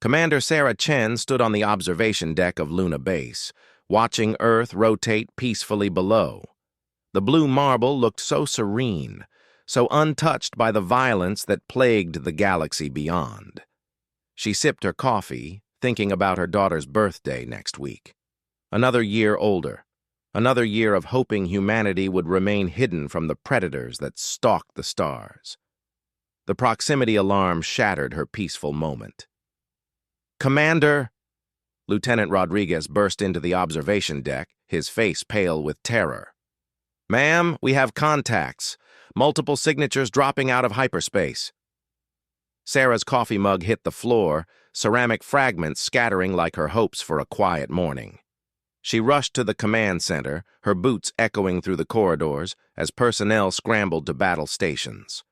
Commander Sarah Chen stood on the observation deck of Luna Base, watching Earth rotate peacefully below. The blue marble looked so serene, so untouched by the violence that plagued the galaxy beyond. She sipped her coffee, thinking about her daughter's birthday next week. Another year older, another year of hoping humanity would remain hidden from the predators that stalked the stars. The proximity alarm shattered her peaceful moment. "Commander!" Lieutenant Rodriguez burst into the observation deck, his face pale with terror. "Ma'am, we have contacts. Multiple signatures dropping out of hyperspace." Sarah's coffee mug hit the floor, ceramic fragments scattering like her hopes for a quiet morning. She rushed to the command center, her boots echoing through the corridors as personnel scrambled to battle stations.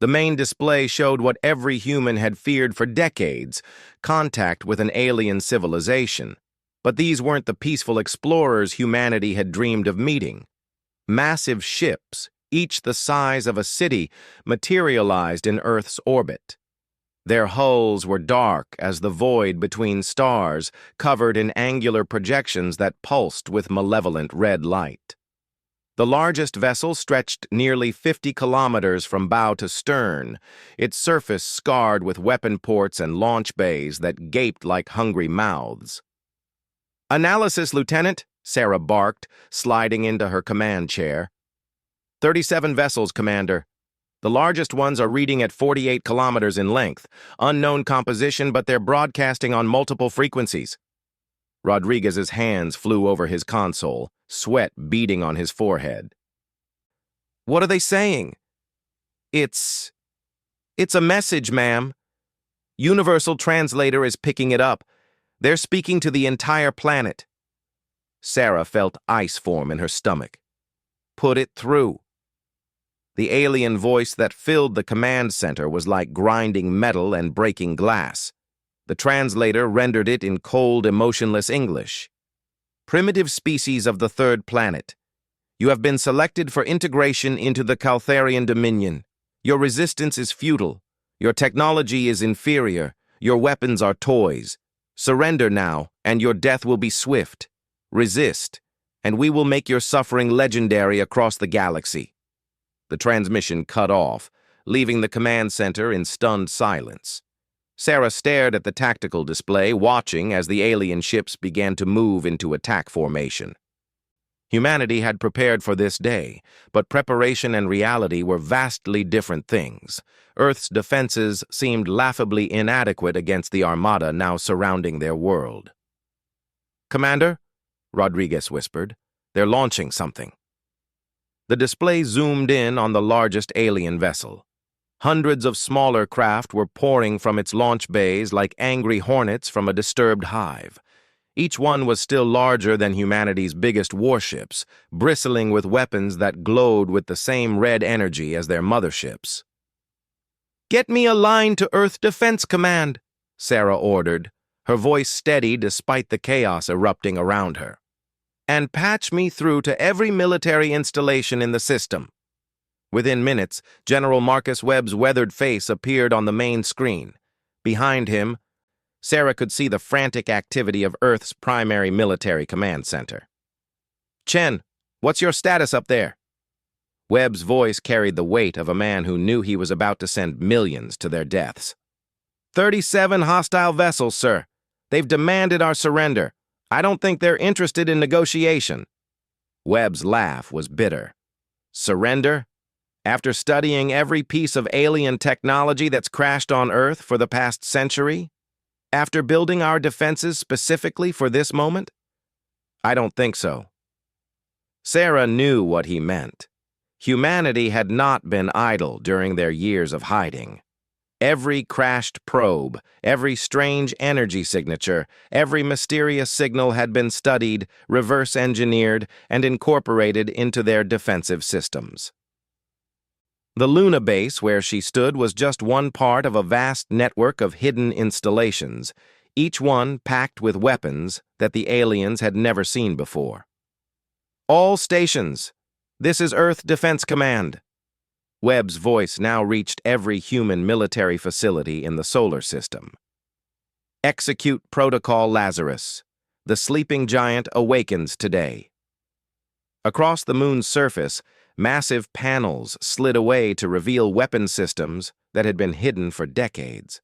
The main display showed what every human had feared for decades, contact with an alien civilization. But these weren't the peaceful explorers humanity had dreamed of meeting. Massive ships, each the size of a city, materialized in Earth's orbit. Their hulls were dark as the void between stars, covered in angular projections that pulsed with malevolent red light. The largest vessel stretched nearly 50 kilometers from bow to stern, its surface scarred with weapon ports and launch bays that gaped like hungry mouths. "Analysis, Lieutenant," Sarah barked, sliding into her command chair. 37 vessels, Commander. The largest ones are reading at 48 kilometers in length. Unknown composition, but they're broadcasting on multiple frequencies. Rodriguez's hands flew over his console, sweat beading on his forehead. "What are they saying?" It's a message, ma'am. Universal Translator is picking it up. They're speaking to the entire planet." Sarah felt ice form in her stomach. "Put it through." The alien voice that filled the command center was like grinding metal and breaking glass. The translator rendered it in cold, emotionless English. "Primitive species of the third planet. You have been selected for integration into the Caltharian Dominion. Your resistance is futile. Your technology is inferior. Your weapons are toys. Surrender now, and your death will be swift. Resist, and we will make your suffering legendary across the galaxy." The transmission cut off, leaving the command center in stunned silence. Sarah stared at the tactical display, watching as the alien ships began to move into attack formation. Humanity had prepared for this day, but preparation and reality were vastly different things. Earth's defenses seemed laughably inadequate against the armada now surrounding their world. "Commander," Rodriguez whispered, "they're launching something." The display zoomed in on the largest alien vessel. Hundreds of smaller craft were pouring from its launch bays like angry hornets from a disturbed hive. Each one was still larger than humanity's biggest warships, bristling with weapons that glowed with the same red energy as their motherships. "Get me a line to Earth Defense Command," Sarah ordered, her voice steady despite the chaos erupting around her. "And patch me through to every military installation in the system." Within minutes, General Marcus Webb's weathered face appeared on the main screen. Behind him, Sarah could see the frantic activity of Earth's primary military command center. "Chen, what's your status up there?" Webb's voice carried the weight of a man who knew he was about to send millions to their deaths. 37 hostile vessels, sir. They've demanded our surrender. I don't think they're interested in negotiation." Webb's laugh was bitter. "Surrender? After studying every piece of alien technology that's crashed on Earth for the past century? After building our defenses specifically for this moment? I don't think so." Sarah knew what he meant. Humanity had not been idle during their years of hiding. Every crashed probe, every strange energy signature, every mysterious signal had been studied, reverse-engineered, and incorporated into their defensive systems. The Luna base where she stood was just one part of a vast network of hidden installations, each one packed with weapons that the aliens had never seen before. "All stations, this is Earth Defense Command." Webb's voice now reached every human military facility in the solar system. Execute Protocol Lazarus. The sleeping giant awakens today. Across the moon's surface, massive panels slid away to reveal weapon systems that had been hidden for decades.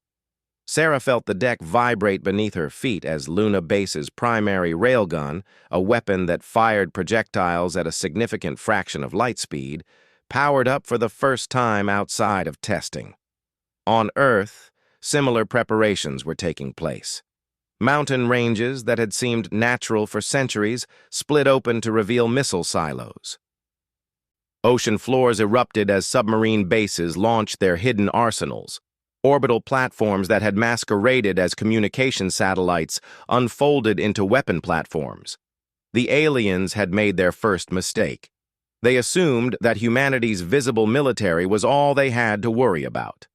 Sarah felt the deck vibrate beneath her feet as Luna Base's primary railgun, a weapon that fired projectiles at a significant fraction of light speed, powered up for the first time outside of testing. On Earth, similar preparations were taking place. Mountain ranges that had seemed natural for centuries split open to reveal missile silos. Ocean floors erupted as submarine bases launched their hidden arsenals. Orbital platforms that had masqueraded as communication satellites unfolded into weapon platforms. The aliens had made their first mistake. They assumed that humanity's visible military was all they had to worry about.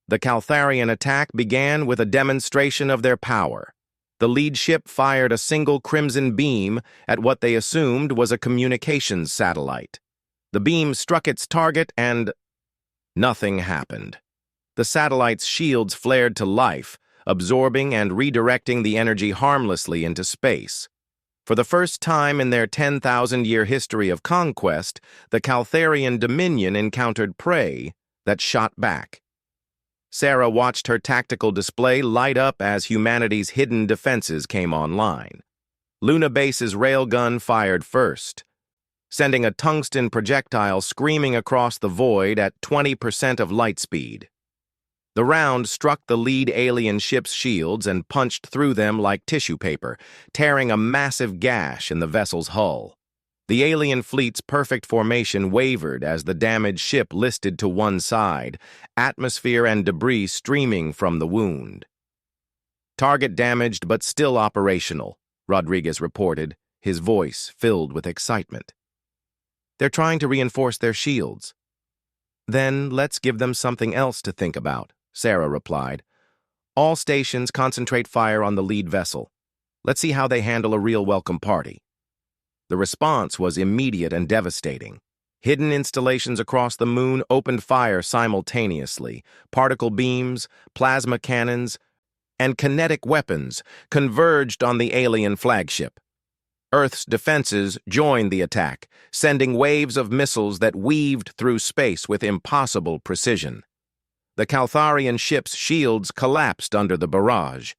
The Counterattack attack began with a demonstration of their power. The lead ship fired a single crimson beam at what they assumed was a communications satellite. The beam struck its target and nothing happened. The satellite's shields flared to life, absorbing and redirecting the energy harmlessly into space. For the first time in their 10,000-year history of conquest, the Counterattack Dominion encountered prey that shot back. Sarah watched her tactical display light up as humanity's hidden defenses came online. Luna Base's railgun fired first, sending a tungsten projectile screaming across the void at 20% of light speed. The round struck the lead alien ship's shields and punched through them like tissue paper, tearing a massive gash in the vessel's hull. The alien fleet's perfect formation wavered as the damaged ship listed to one side, atmosphere and debris streaming from the wound. Target damaged but still operational, Rodriguez reported, his voice filled with excitement. They're trying to reinforce their shields. Then let's give them something else to think about, Sarah replied. All stations concentrate fire on the lead vessel. Let's see how they handle a real welcome party. The response was immediate and devastating. Hidden installations across the moon opened fire simultaneously. Particle beams, plasma cannons, and kinetic weapons converged on the alien flagship. Earth's defenses joined the attack, sending waves of missiles that weaved through space with impossible precision. The Counterattack ship's shields collapsed under the barrage.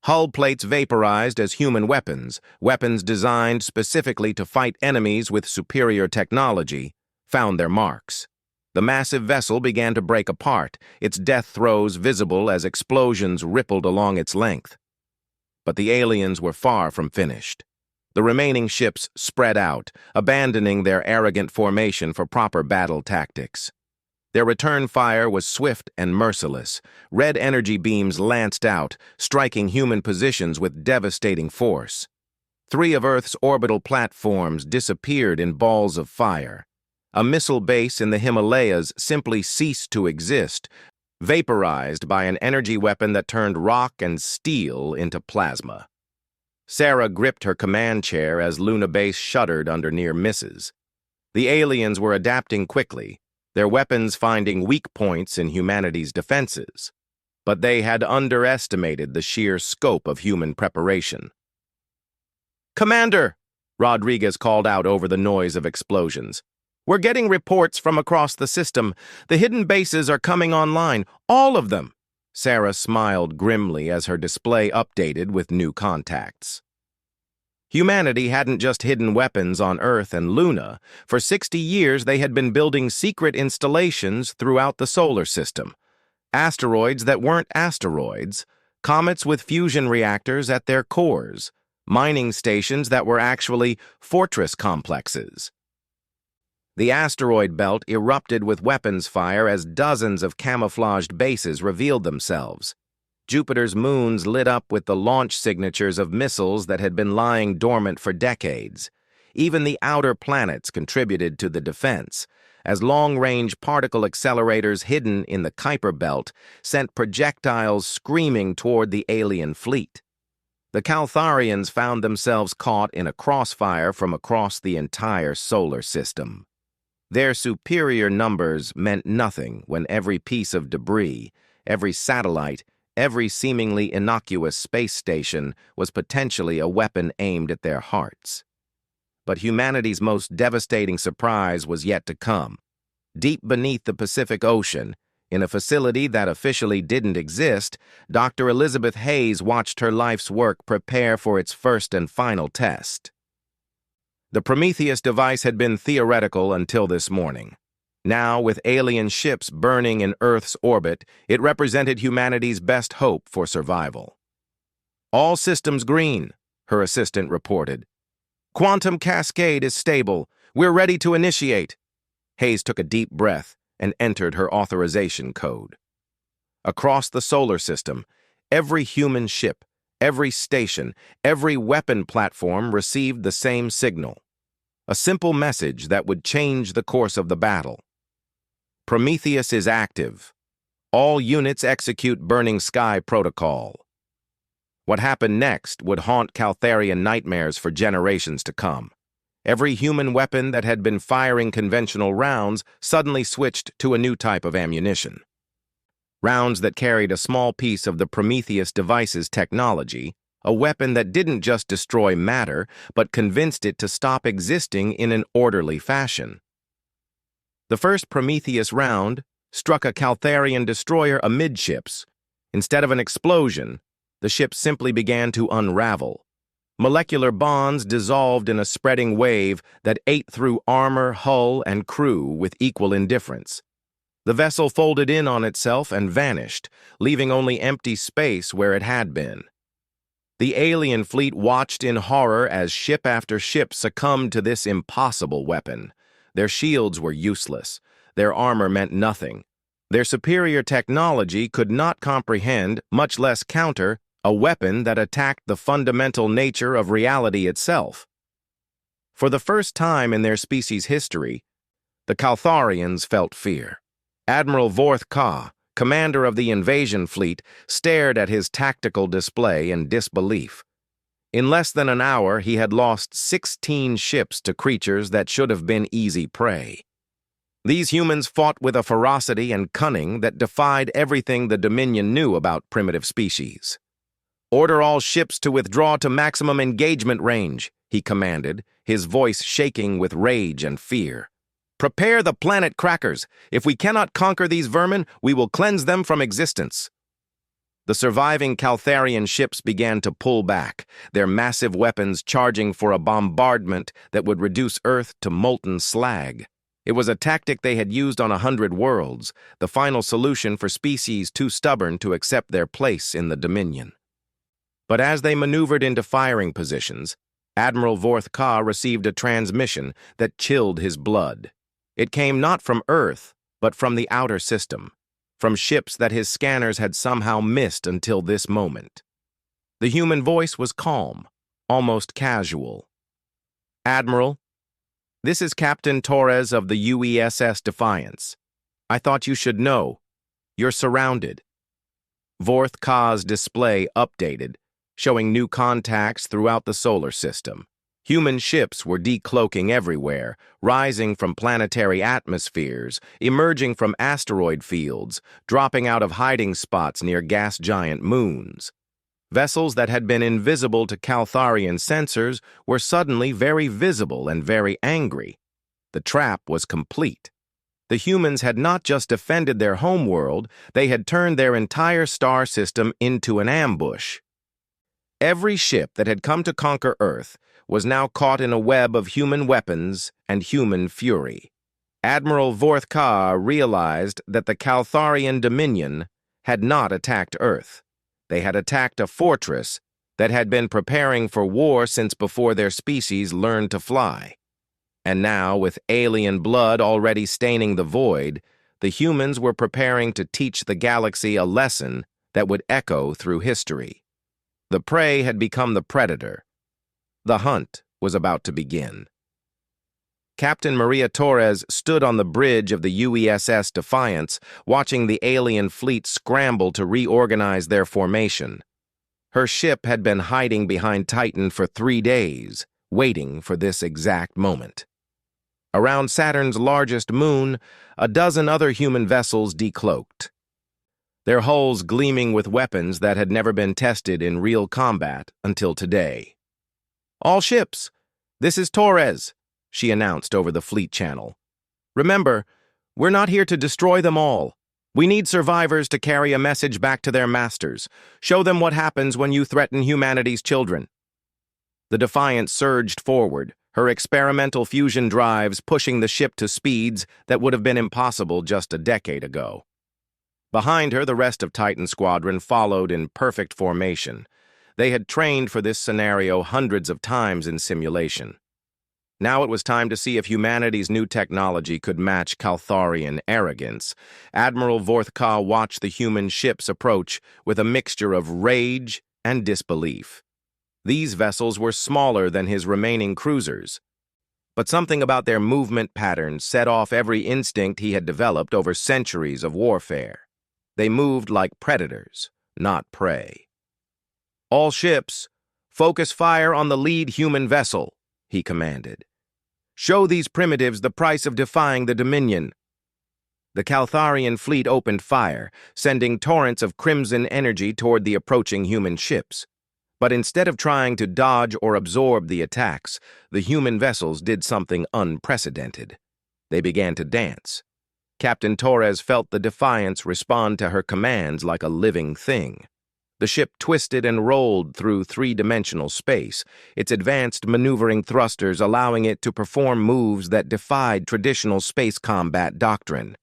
Hull plates vaporized as human weapons, weapons designed specifically to fight enemies with superior technology, found their marks. The massive vessel began to break apart, its death throes visible as explosions rippled along its length. But the aliens were far from finished. The remaining ships spread out, abandoning their arrogant formation for proper battle tactics. Their return fire was swift and merciless. Red energy beams lanced out, striking human positions with devastating force. 3 of Earth's orbital platforms disappeared in balls of fire. A missile base in the Himalayas simply ceased to exist, vaporized by an energy weapon that turned rock and steel into plasma. Sarah gripped her command chair as Luna Base shuddered under near misses. The aliens were adapting quickly, their weapons finding weak points in humanity's defenses. But they had underestimated the sheer scope of human preparation. "Commander!" Rodriguez called out over the noise of explosions. "We're getting reports from across the system. The hidden bases are coming online, all of them." Sarah smiled grimly as her display updated with new contacts. Humanity hadn't just hidden weapons on Earth and Luna. For 60 years, they had been building secret installations throughout the solar system. Asteroids that weren't asteroids, comets with fusion reactors at their cores, mining stations that were actually fortress complexes. The asteroid belt erupted with weapons fire as dozens of camouflaged bases revealed themselves. Jupiter's moons lit up with the launch signatures of missiles that had been lying dormant for decades. Even the outer planets contributed to the defense, as long-range particle accelerators hidden in the Kuiper belt sent projectiles screaming toward the alien fleet. The Counterattack found themselves caught in a crossfire from across the entire solar system. Their superior numbers meant nothing when every piece of debris, every satellite, Every seemingly innocuous space station was potentially a weapon aimed at their hearts. But humanity's most devastating surprise was yet to come. Deep beneath the Pacific Ocean, in a facility that officially didn't exist, Dr. Elizabeth Hayes watched her life's work prepare for its first and final test. The Prometheus device had been theoretical until this morning. Now, with alien ships burning in Earth's orbit, it represented humanity's best hope for survival. "All systems green," her assistant reported. "Quantum cascade is stable. We're ready to initiate." Hayes took a deep breath and entered her authorization code. Across the solar system, every human ship, every station, every weapon platform received the same signal. A simple message that would change the course of the battle. Prometheus is active. All units execute Burning Sky Protocol. What happened next would haunt Caltharian nightmares for generations to come. Every human weapon that had been firing conventional rounds suddenly switched to a new type of ammunition. Rounds that carried a small piece of the Prometheus device's technology, a weapon that didn't just destroy matter, but convinced it to stop existing in an orderly fashion. The first Prometheus round struck a Caltharian destroyer amidships. Instead of an explosion, the ship simply began to unravel. Molecular bonds dissolved in a spreading wave that ate through armor, hull, and crew with equal indifference. The vessel folded in on itself and vanished, leaving only empty space where it had been. The alien fleet watched in horror as ship after ship succumbed to this impossible weapon. Their shields were useless. Their armor meant nothing. Their superior technology could not comprehend, much less counter, a weapon that attacked the fundamental nature of reality itself. For the first time in their species' history, the Caltharians felt fear. Admiral Vorth Ka, commander of the invasion fleet, stared at his tactical display in disbelief. In less than an hour, he had lost 16 ships to creatures that should have been easy prey. These humans fought with a ferocity and cunning that defied everything the Dominion knew about primitive species. "Order all ships to withdraw to maximum engagement range," he commanded, his voice shaking with rage and fear. "Prepare the planet crackers. If we cannot conquer these vermin, we will cleanse them from existence." The surviving Caltharian ships began to pull back, their massive weapons charging for a bombardment that would reduce Earth to molten slag. It was a tactic they had used on 100 worlds, the final solution for species too stubborn to accept their place in the Dominion. But as they maneuvered into firing positions, Admiral Vorth Ka received a transmission that chilled his blood. It came not from Earth, but from the outer system, from ships that his scanners had somehow missed until this moment. The human voice was calm, almost casual. "Admiral, this is Captain Torres of the UESS Defiance. I thought you should know. You're surrounded." Vorth Ka's display updated, showing new contacts throughout the solar system. Human ships were decloaking everywhere, rising from planetary atmospheres, emerging from asteroid fields, dropping out of hiding spots near gas giant moons. Vessels that had been invisible to Caltharian sensors were suddenly very visible and very angry. The trap was complete. The humans had not just defended their homeworld, they had turned their entire star system into an ambush. Every ship that had come to conquer Earth was now caught in a web of human weapons and human fury. Admiral Vorth Ka realized that the Caltharian Dominion had not attacked Earth. They had attacked a fortress that had been preparing for war since before their species learned to fly. And now, with alien blood already staining the void, the humans were preparing to teach the galaxy a lesson that would echo through history. The prey had become the predator. The hunt was about to begin. Captain Maria Torres stood on the bridge of the UESS Defiance, watching the alien fleet scramble to reorganize their formation. Her ship had been hiding behind Titan for 3 days, waiting for this exact moment. Around Saturn's largest moon, a dozen other human vessels decloaked. their hulls gleaming with weapons that had never been tested in real combat until today. "All ships, this is Torres," she announced over the fleet channel. "Remember, we're not here to destroy them all. We need survivors to carry a message back to their masters. Show them what happens when you threaten humanity's children." The Defiant surged forward, her experimental fusion drives pushing the ship to speeds that would have been impossible just a decade ago. Behind her, the rest of Titan's squadron followed in perfect formation. They had trained for this scenario hundreds of times in simulation. Now it was time to see if humanity's new technology could match Caltharian arrogance. Admiral Vorthka watched the human ships approach with a mixture of rage and disbelief. These vessels were smaller than his remaining cruisers, but something about their movement patterns set off every instinct he had developed over centuries of warfare. They moved like predators, not prey. "All ships, focus fire on the lead human vessel," he commanded. "Show these primitives the price of defying the Dominion." The Caltharian fleet opened fire, sending torrents of crimson energy toward the approaching human ships. But instead of trying to dodge or absorb the attacks, the human vessels did something unprecedented. They began to dance. Captain Torres felt the Defiance respond to her commands like a living thing. The ship twisted and rolled through three-dimensional space, its advanced maneuvering thrusters allowing it to perform moves that defied traditional space combat doctrine.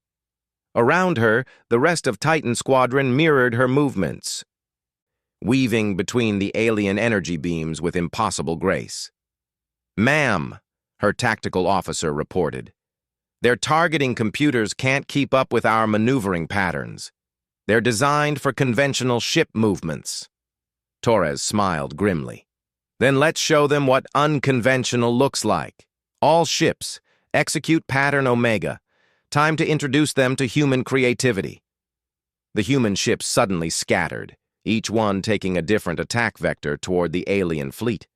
Around her, the rest of Titan's squadron mirrored her movements, weaving between the alien energy beams with impossible grace. "Ma'am," her tactical officer reported, "their targeting computers can't keep up with our maneuvering patterns. They're designed for conventional ship movements." Torres smiled grimly. "Then let's show them what unconventional looks like. All ships, execute pattern Omega. Time to introduce them to human creativity." The human ships suddenly scattered, each one taking a different attack vector toward the alien fleet.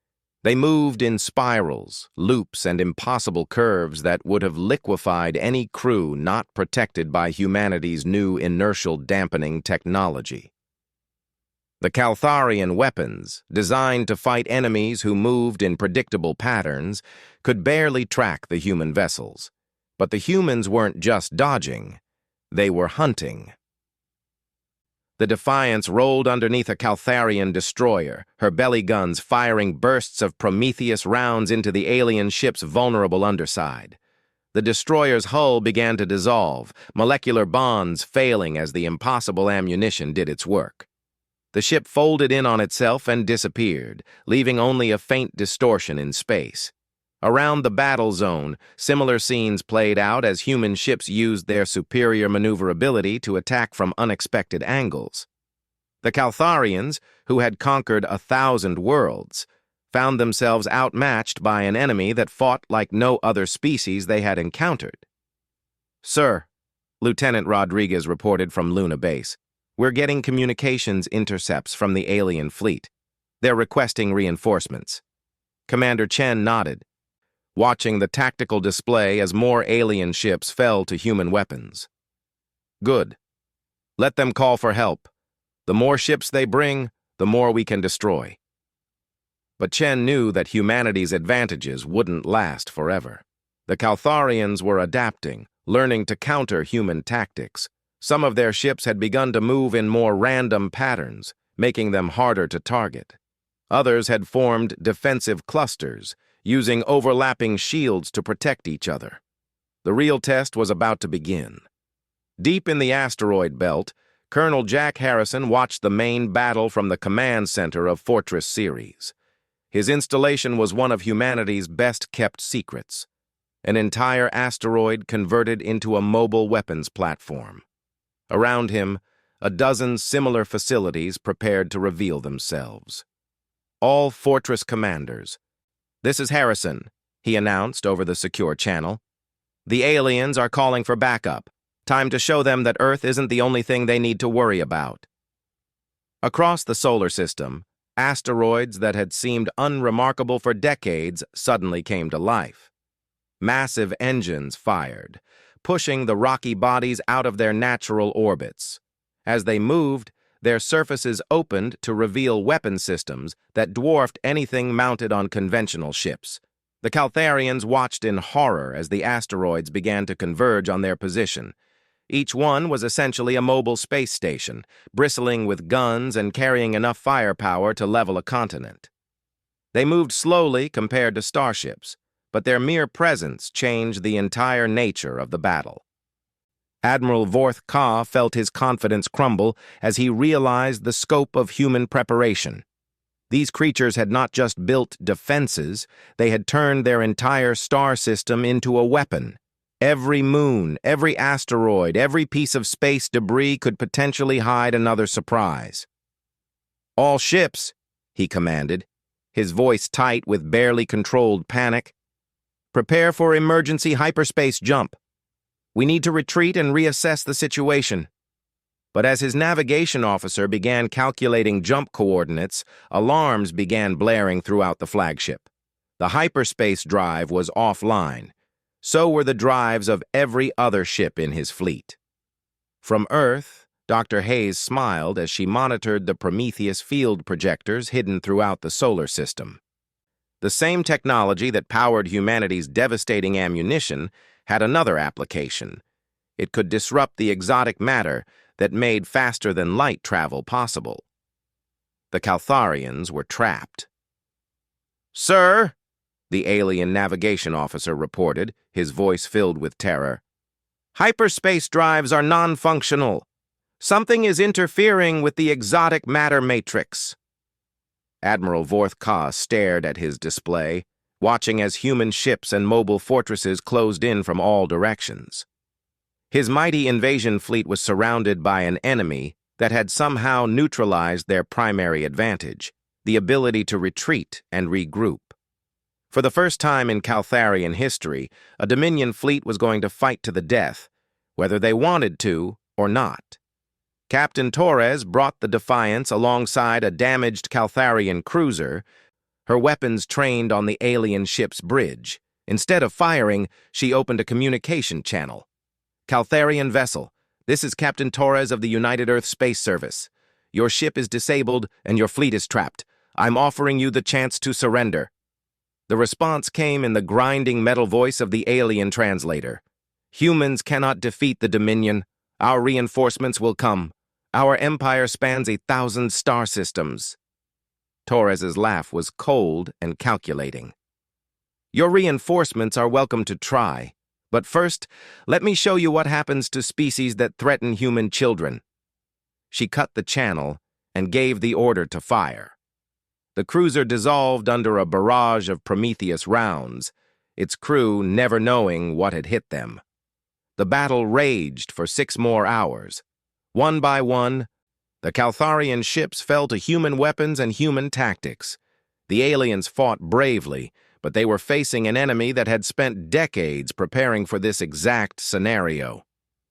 They moved in spirals, loops, and impossible curves that would have liquefied any crew not protected by humanity's new inertial dampening technology. The Caltharian weapons, designed to fight enemies who moved in predictable patterns, could barely track the human vessels. But the humans weren't just dodging, they were hunting. The Defiance rolled underneath a Caltharian destroyer, her belly guns firing bursts of Prometheus rounds into the alien ship's vulnerable underside. The destroyer's hull began to dissolve, molecular bonds failing as the impossible ammunition did its work. The ship folded in on itself and disappeared, leaving only a faint distortion in space. Around the battle zone, similar scenes played out as human ships used their superior maneuverability to attack from unexpected angles. The Caltharians, who had conquered 1,000 worlds, found themselves outmatched by an enemy that fought like no other species they had encountered. "Sir," Lieutenant Rodriguez reported from Luna Base, "we're getting communications intercepts from the alien fleet. They're requesting reinforcements." Commander Chen nodded, watching the tactical display as more alien ships fell to human weapons. "Good. Let them call for help. The more ships they bring, the more we can destroy." But Chen knew that humanity's advantages wouldn't last forever. The Caltharians were adapting, learning to counter human tactics. Some of their ships had begun to move in more random patterns, making them harder to target. Others had formed defensive clusters, using overlapping shields to protect each other. The real test was about to begin. Deep in the asteroid belt, Colonel Jack Harrison watched the main battle from the command center of Fortress Series. His installation was one of humanity's best-kept secrets, an entire asteroid converted into a mobile weapons platform. Around him, a dozen similar facilities prepared to reveal themselves. All Fortress commanders. "This is Harrison," he announced over the secure channel. "The aliens are calling for backup. Time to show them that Earth isn't the only thing they need to worry about." Across the solar system, asteroids that had seemed unremarkable for decades suddenly came to life. Massive engines fired, pushing the rocky bodies out of their natural orbits. As they moved, their surfaces opened to reveal weapon systems that dwarfed anything mounted on conventional ships. The Caltharians watched in horror as the asteroids began to converge on their position. Each one was essentially a mobile space station, bristling with guns and carrying enough firepower to level a continent. They moved slowly compared to starships, but their mere presence changed the entire nature of the battle. Admiral Vorth Ka felt his confidence crumble as he realized the scope of human preparation. These creatures had not just built defenses, they had turned their entire star system into a weapon. Every moon, every asteroid, every piece of space debris could potentially hide another surprise. "All ships," he commanded, his voice tight with barely controlled panic. "Prepare for emergency hyperspace jump. We need to retreat and reassess the situation." But as his navigation officer began calculating jump coordinates, alarms began blaring throughout the flagship. The hyperspace drive was offline. So were the drives of every other ship in his fleet. From Earth, Dr. Hayes smiled as she monitored the Prometheus field projectors hidden throughout the solar system. The same technology that powered humanity's devastating ammunition had another application. It could disrupt the exotic matter that made faster-than-light travel possible. The Caltharians were trapped. "Sir," the alien navigation officer reported, his voice filled with terror, "hyperspace drives are non-functional. Something is interfering with the exotic matter matrix." Admiral Vorth Ka stared at his display, watching as human ships and mobile fortresses closed in from all directions. His mighty invasion fleet was surrounded by an enemy that had somehow neutralized their primary advantage, the ability to retreat and regroup. For the first time in Caltharian history, a Dominion fleet was going to fight to the death, whether they wanted to or not. Captain Torres brought the Defiance alongside a damaged Caltharian cruiser, her weapons trained on the alien ship's bridge. Instead of firing, she opened a communication channel. "Caltharian vessel, this is Captain Torres of the United Earth Space Service. Your ship is disabled and your fleet is trapped. I'm offering you the chance to surrender." The response came in the grinding metal voice of the alien translator. "Humans cannot defeat the Dominion. Our reinforcements will come. Our empire spans 1,000 star systems." Torres's laugh was cold and calculating. "Your reinforcements are welcome to try. But first, let me show you what happens to species that threaten human children." She cut the channel and gave the order to fire. The cruiser dissolved under a barrage of Prometheus rounds, its crew never knowing what had hit them. The battle raged for 6 more hours. One by one, the Caltharian ships fell to human weapons and human tactics. The aliens fought bravely, but they were facing an enemy that had spent decades preparing for this exact scenario.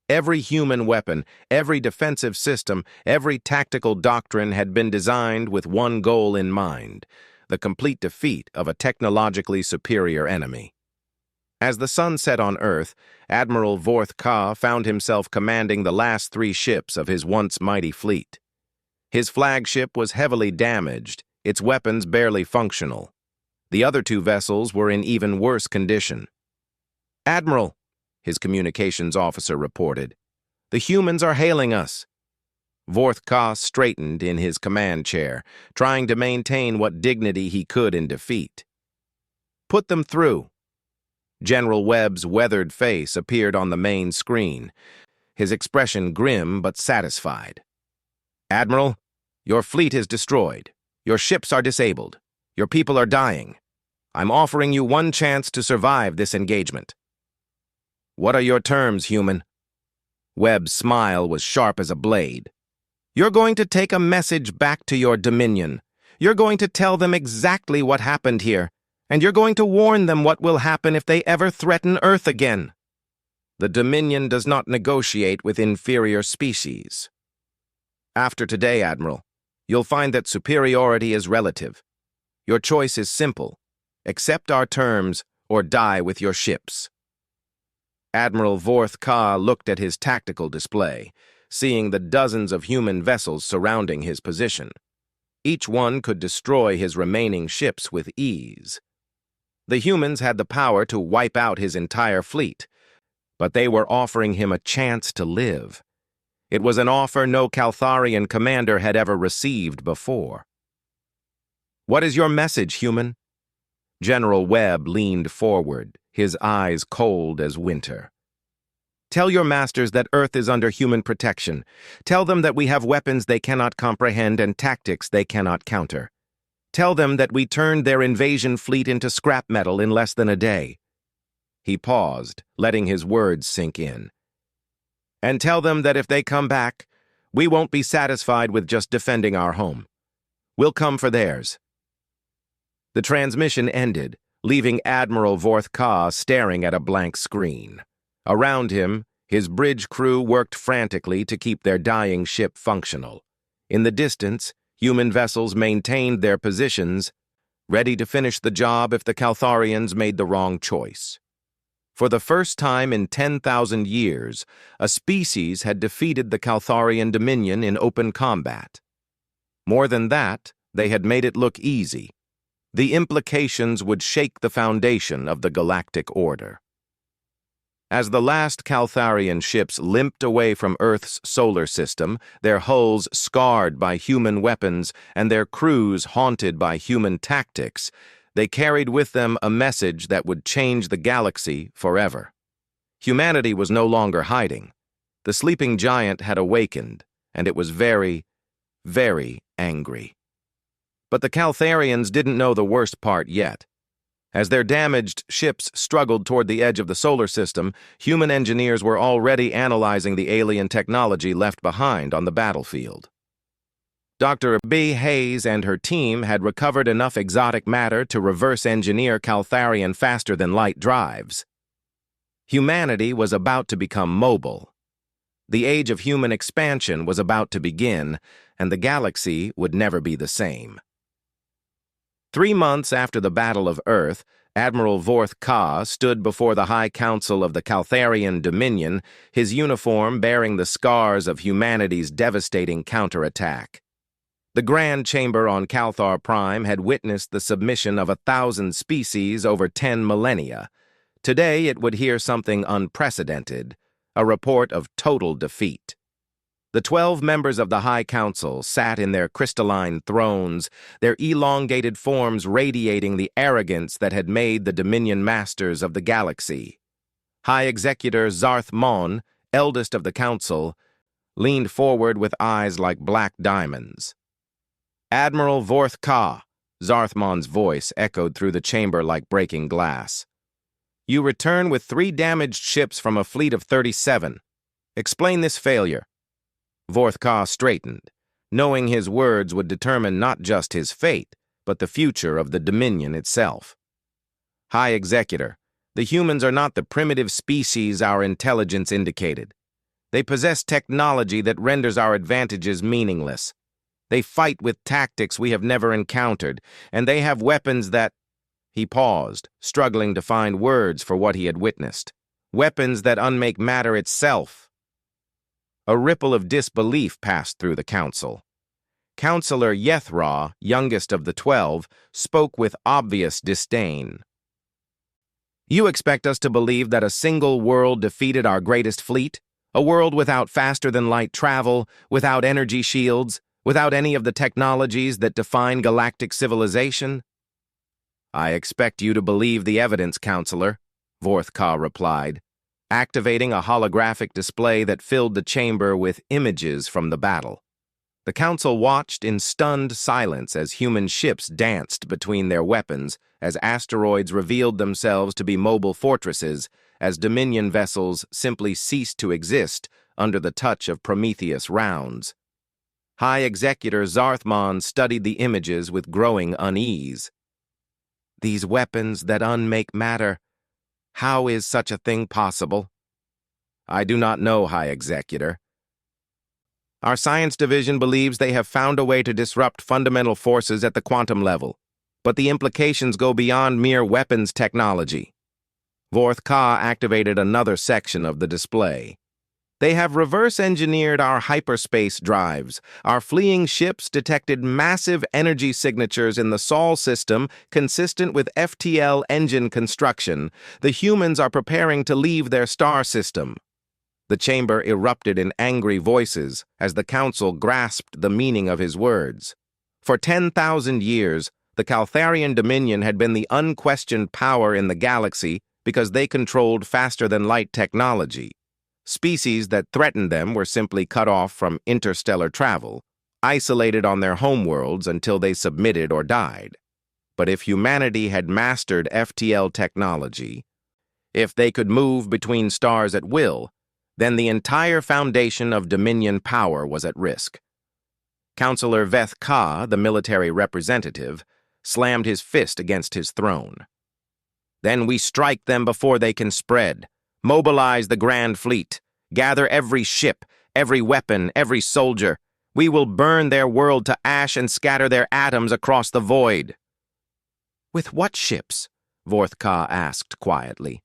Every human weapon, every defensive system, every tactical doctrine had been designed with one goal in mind: the complete defeat of a technologically superior enemy. As the sun set on Earth, Admiral Vorth Ka found himself commanding the last 3 ships of his once mighty fleet. His flagship was heavily damaged, its weapons barely functional. The other 2 vessels were in even worse condition. "Admiral," his communications officer reported, "the humans are hailing us." Vorth Ka straightened in his command chair, trying to maintain what dignity he could in defeat. "Put them through." General Webb's weathered face appeared on the main screen, his expression grim but satisfied. "Admiral, your fleet is destroyed. Your ships are disabled. Your people are dying. I'm offering you one chance to survive this engagement." "What are your terms, human?" Webb's smile was sharp as a blade. "You're going to take a message back to your Dominion. You're going to tell them exactly what happened here, and you're going to warn them what will happen if they ever threaten Earth again." "The Dominion does not negotiate with inferior species." "After today, Admiral, you'll find that superiority is relative. Your choice is simple: accept our terms or die with your ships." Admiral Vorth Ka looked at his tactical display, seeing the dozens of human vessels surrounding his position. Each one could destroy his remaining ships with ease. The humans had the power to wipe out his entire fleet, but they were offering him a chance to live. It was an offer no Caltharian commander had ever received before. "What is your message, human?" General Webb leaned forward, his eyes cold as winter. "Tell your masters that Earth is under human protection. Tell them that we have weapons they cannot comprehend and tactics they cannot counter. Tell them that we turned their invasion fleet into scrap metal in less than a day." He paused, letting his words sink in. "And tell them that if they come back, we won't be satisfied with just defending our home. We'll come for theirs." The transmission ended, leaving Admiral Vorth-Ka staring at a blank screen. Around him, his bridge crew worked frantically to keep their dying ship functional. In the distance, human vessels maintained their positions, ready to finish the job if the Caltharians made the wrong choice. For the first time in 10,000 years, a species had defeated the Caltharian Dominion in open combat. More than that, they had made it look easy. The implications would shake the foundation of the galactic order. As the last Caltharian ships limped away from Earth's solar system, their hulls scarred by human weapons and their crews haunted by human tactics, they carried with them a message that would change the galaxy forever. Humanity was no longer hiding. The sleeping giant had awakened, and it was very, very angry. But the Caltharians didn't know the worst part yet. As their damaged ships struggled toward the edge of the solar system, human engineers were already analyzing the alien technology left behind on the battlefield. Dr. B. Hayes and her team had recovered enough exotic matter to reverse engineer Caltharian faster-than-light drives. Humanity was about to become mobile. The age of human expansion was about to begin, and the galaxy would never be the same. 3 months after the Battle of Earth, Admiral Vorth-Ka stood before the High Council of the Caltharian Dominion, his uniform bearing the scars of humanity's devastating counterattack. The Grand Chamber on Calthar Prime had witnessed the submission of 1,000 species over 10 millennia. Today it would hear something unprecedented, a report of total defeat. The 12 members of the High Council sat in their crystalline thrones, their elongated forms radiating the arrogance that had made the Dominion masters of the galaxy. High Executor Zarth Mon, eldest of the Council, leaned forward with eyes like black diamonds. "Admiral Vorth-Ka," Zarthmon's voice echoed through the chamber like breaking glass. "You return with 3 damaged ships from a fleet of 37. Explain this failure." Vorth-Ka straightened, knowing his words would determine not just his fate, but the future of the Dominion itself. "High Executor, the humans are not the primitive species our intelligence indicated. They possess technology that renders our advantages meaningless. They fight with tactics we have never encountered, and they have weapons that—" He paused, struggling to find words for what he had witnessed. "Weapons that unmake matter itself." A ripple of disbelief passed through the council. Counselor Yethra, youngest of the 12, spoke with obvious disdain. "You expect us to believe that a single world defeated our greatest fleet? A world without faster-than-light travel, without energy shields, without any of the technologies that define galactic civilization?" "I expect you to believe the evidence, Counselor," Vorth-Ka replied, activating a holographic display that filled the chamber with images from the battle. The council watched in stunned silence as human ships danced between their weapons, as asteroids revealed themselves to be mobile fortresses, as Dominion vessels simply ceased to exist under the touch of Prometheus rounds. High Executor Zarthmon studied the images with growing unease. "These weapons that unmake matter, how is such a thing possible?" "I do not know, High Executor. Our science division believes they have found a way to disrupt fundamental forces at the quantum level, but the implications go beyond mere weapons technology." Vorth-Ka activated another section of the display. They have reverse-engineered our hyperspace drives. Our fleeing ships detected massive energy signatures in the Sol system consistent with FTL engine construction. The humans are preparing to leave their star system. The chamber erupted in angry voices as the council grasped the meaning of his words. For 10,000 years, the Caltharian Dominion had been the unquestioned power in the galaxy because they controlled faster-than-light technology. Species that threatened them were simply cut off from interstellar travel, isolated on their homeworlds until they submitted or died. But if humanity had mastered FTL technology, if they could move between stars at will, then the entire foundation of Dominion power was at risk. Counselor Veth Ka, the military representative, slammed his fist against his throne. Then we strike them before they can spread. Mobilize the Grand Fleet. Gather every ship, every weapon, every soldier. We will burn their world to ash and scatter their atoms across the void. With what ships? Vorth Ka asked quietly.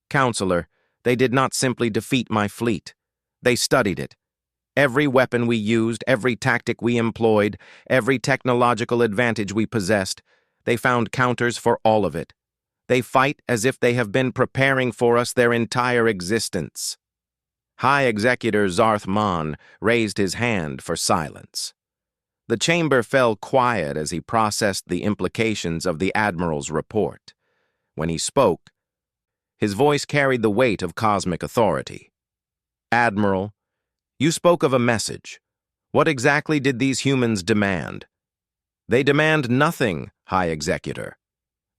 Counselor, they did not simply defeat my fleet. They studied it. Every weapon we used, every tactic we employed, every technological advantage we possessed, they found counters for all of it. They fight as if they have been preparing for us their entire existence. High Executor Zarth Mon raised his hand for silence. The chamber fell quiet as he processed the implications of the Admiral's report. When he spoke, his voice carried the weight of cosmic authority. Admiral, you spoke of a message. What exactly did these humans demand? They demand nothing, High Executor.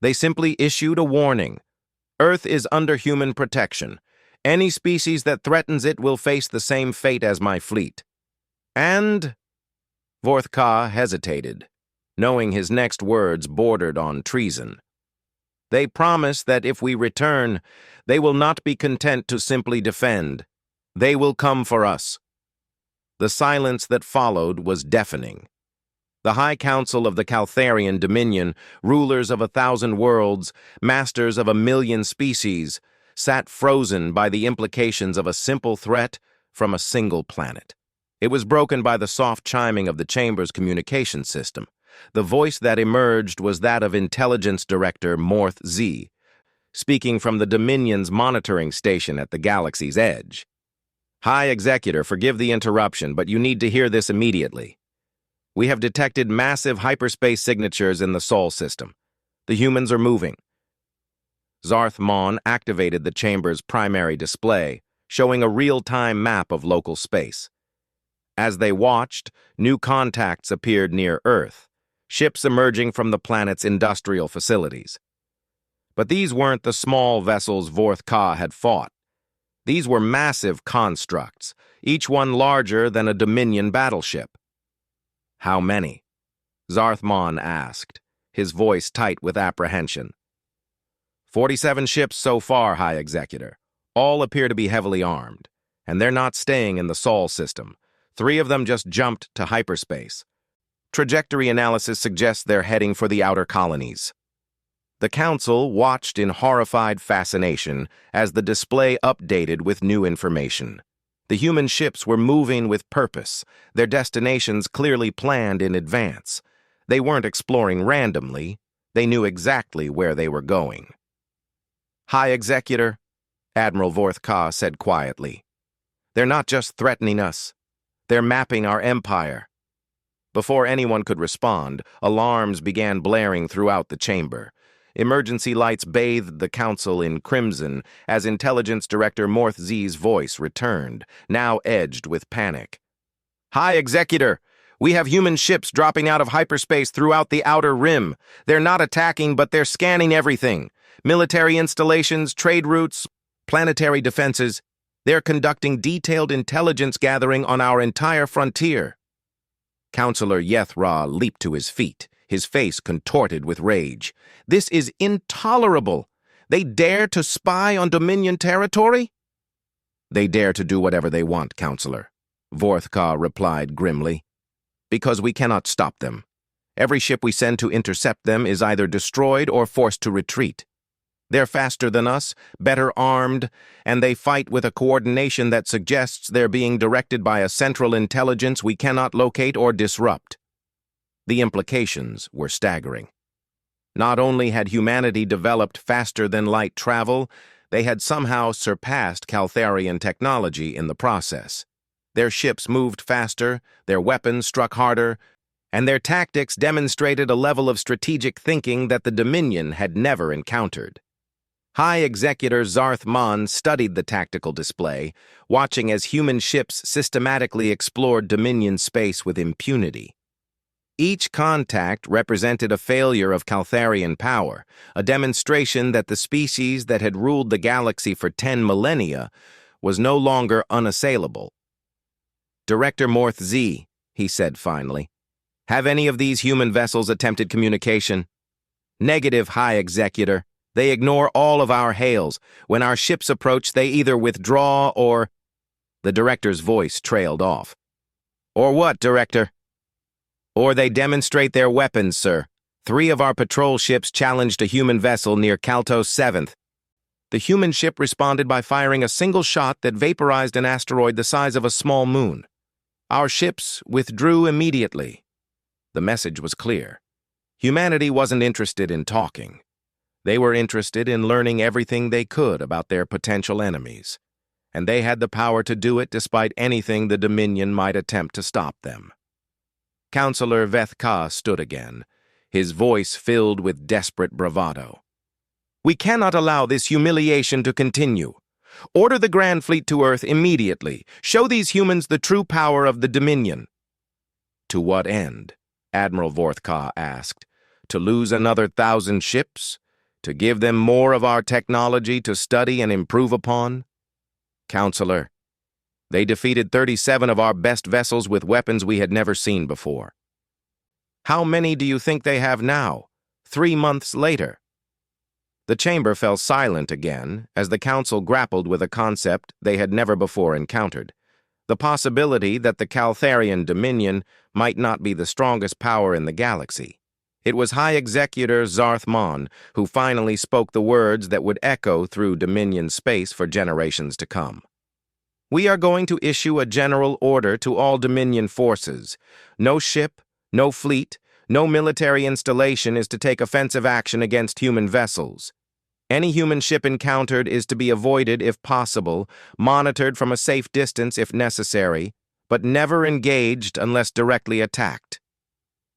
They simply issued a warning. Earth is under human protection. Any species that threatens it will face the same fate as my fleet. And... Vorth Ka hesitated, knowing his next words bordered on treason. They promise that if we return, they will not be content to simply defend. They will come for us. The silence that followed was deafening. The High Council of the Caltharian Dominion, rulers of 1,000 worlds, masters of 1,000,000 species, sat frozen by the implications of a simple threat from a single planet. It was broken by the soft chiming of the chamber's communication system. The voice that emerged was that of Intelligence Director Morth Z, speaking from the Dominion's monitoring station at the galaxy's edge. High Executor, forgive the interruption, but you need to hear this immediately. We have detected massive hyperspace signatures in the Sol system. The humans are moving. Zarth Mon activated the chamber's primary display, showing a real-time map of local space. As they watched, new contacts appeared near Earth, ships emerging from the planet's industrial facilities. But these weren't the small vessels Vorth Ka had fought. These were massive constructs, each one larger than a Dominion battleship. How many? Zarth Mon asked, his voice tight with apprehension. 47 ships so far, High Executor. All appear to be heavily armed, and they're not staying in the Sol system. 3 of them just jumped to hyperspace. Trajectory analysis suggests they're heading for the outer colonies. The Council watched in horrified fascination as the display updated with new information. The human ships were moving with purpose, their destinations clearly planned in advance. They weren't exploring randomly. They knew exactly where they were going. High Executor, Admiral Vorth Ka said quietly. They're not just threatening us. They're mapping our empire. Before anyone could respond, alarms began blaring throughout the chamber. Emergency lights bathed the Council in crimson as Intelligence Director Morth Z's voice returned, now edged with panic. High Executor, we have human ships dropping out of hyperspace throughout the outer rim. They're not attacking, but they're scanning everything. Military installations, trade routes, planetary defenses. They're conducting detailed intelligence gathering on our entire frontier. Counselor Yethra leaped to his feet, his face contorted with rage. This is intolerable. They dare to spy on Dominion territory? They dare to do whatever they want, Counselor, Vorth Ka replied grimly. Because we cannot stop them. Every ship we send to intercept them is either destroyed or forced to retreat. They're faster than us, better armed, and they fight with a coordination that suggests they're being directed by a central intelligence we cannot locate or disrupt. The implications were staggering. Not only had humanity developed faster-than-light travel, they had somehow surpassed Caltharian technology in the process. Their ships moved faster, their weapons struck harder, and their tactics demonstrated a level of strategic thinking that the Dominion had never encountered. High Executor Zarth Mon studied the tactical display, watching as human ships systematically explored Dominion space with impunity. Each contact represented a failure of Caltharian power, a demonstration that the species that had ruled the galaxy for 10 millennia was no longer unassailable. "Director Morth Z," he said finally, "have any of these human vessels attempted communication?" "Negative, High Executor. They ignore all of our hails. When our ships approach, they either withdraw or—" The director's voice trailed off. "Or what, Director?" "Or they demonstrate their weapons, sir. 3 of our patrol ships challenged a human vessel near Calto 7th. The human ship responded by firing a single shot that vaporized an asteroid the size of a small moon. Our ships withdrew immediately." The message was clear. Humanity wasn't interested in talking. They were interested in learning everything they could about their potential enemies, and they had the power to do it despite anything the Dominion might attempt to stop them. Counselor Veth Ka stood again, his voice filled with desperate bravado. "We cannot allow this humiliation to continue. Order the Grand Fleet to Earth immediately. Show these humans the true power of the Dominion." "To what end?" Admiral Vorth Ka asked. "To lose another 1,000 ships? To give them more of our technology to study and improve upon?" "Counselor, they defeated 37 of our best vessels with weapons we had never seen before." "How many do you think they have now, 3 months later?" The chamber fell silent again as the council grappled with a concept they had never before encountered: the possibility that the Caltharian Dominion might not be the strongest power in the galaxy. It was High Executor Zarth Mon who finally spoke the words that would echo through Dominion space for generations to come. "We are going to issue a general order to all Dominion forces. No ship, no fleet, no military installation is to take offensive action against human vessels. Any human ship encountered is to be avoided if possible, monitored from a safe distance if necessary, but never engaged unless directly attacked."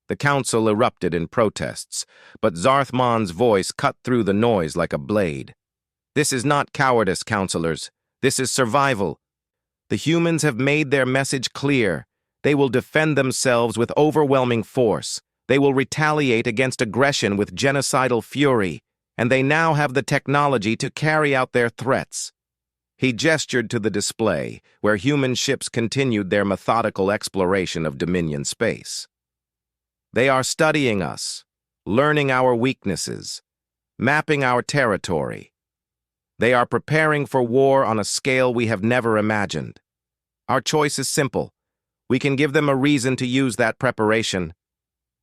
The council erupted in protests, but Zarth Mon's voice cut through the noise like a blade. "This is not cowardice, counselors. This is survival. The humans have made their message clear. They will defend themselves with overwhelming force. They will retaliate against aggression with genocidal fury, and they now have the technology to carry out their threats." He gestured to the display, where human ships continued their methodical exploration of Dominion space. "They are studying us, learning our weaknesses, mapping our territory. They are preparing for war on a scale we have never imagined. Our choice is simple. We can give them a reason to use that preparation,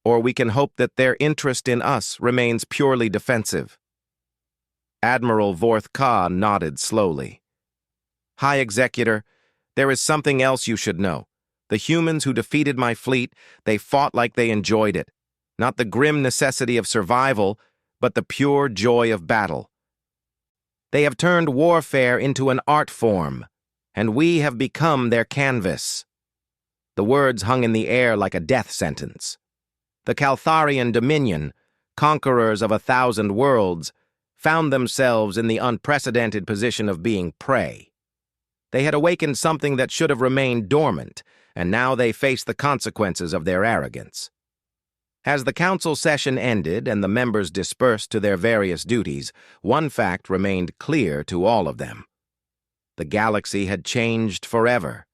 or we can hope that their interest in us remains purely defensive." Admiral Vorth Ka nodded slowly. "High Executor, there is something else you should know. The humans who defeated my fleet, they fought like they enjoyed it. Not the grim necessity of survival, but the pure joy of battle. They have turned warfare into an art form, and we have become their canvas." The words hung in the air like a death sentence. The Caltharian Dominion, conquerors of 1,000 worlds, found themselves in the unprecedented position of being prey. They had awakened something that should have remained dormant, and now they faced the consequences of their arrogance. As the council session ended and the members dispersed to their various duties, one fact remained clear to all of them. The galaxy had changed forever.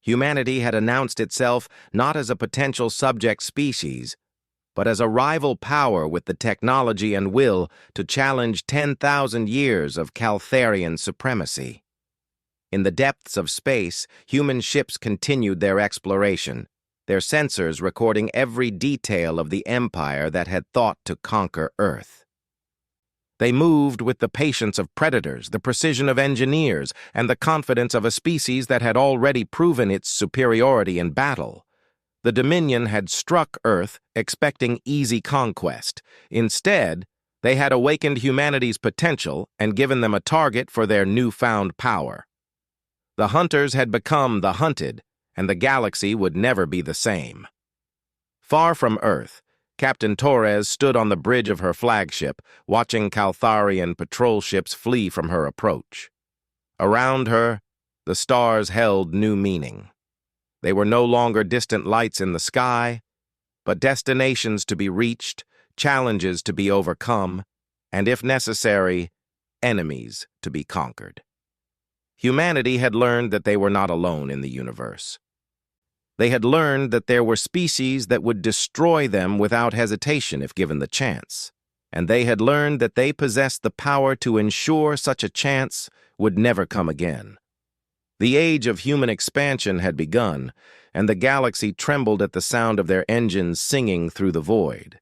Humanity had announced itself not as a potential subject species, but as a rival power with the technology and will to challenge 10,000 years of Caltharian supremacy. In the depths of space, human ships continued their exploration, their sensors recording every detail of the empire that had thought to conquer Earth. They moved with the patience of predators, the precision of engineers, and the confidence of a species that had already proven its superiority in battle. The Dominion had struck Earth expecting easy conquest. Instead, they had awakened humanity's potential and given them a target for their newfound power. The hunters had become the hunted, and the galaxy would never be the same. Far from Earth, Captain Torres stood on the bridge of her flagship, watching Caltharian patrol ships flee from her approach. Around her, the stars held new meaning. They were no longer distant lights in the sky, but destinations to be reached, challenges to be overcome, and if necessary, enemies to be conquered. Humanity had learned that they were not alone in the universe. They had learned that there were species that would destroy them without hesitation if given the chance, and they had learned that they possessed the power to ensure such a chance would never come again. The age of human expansion had begun, and the galaxy trembled at the sound of their engines singing through the void.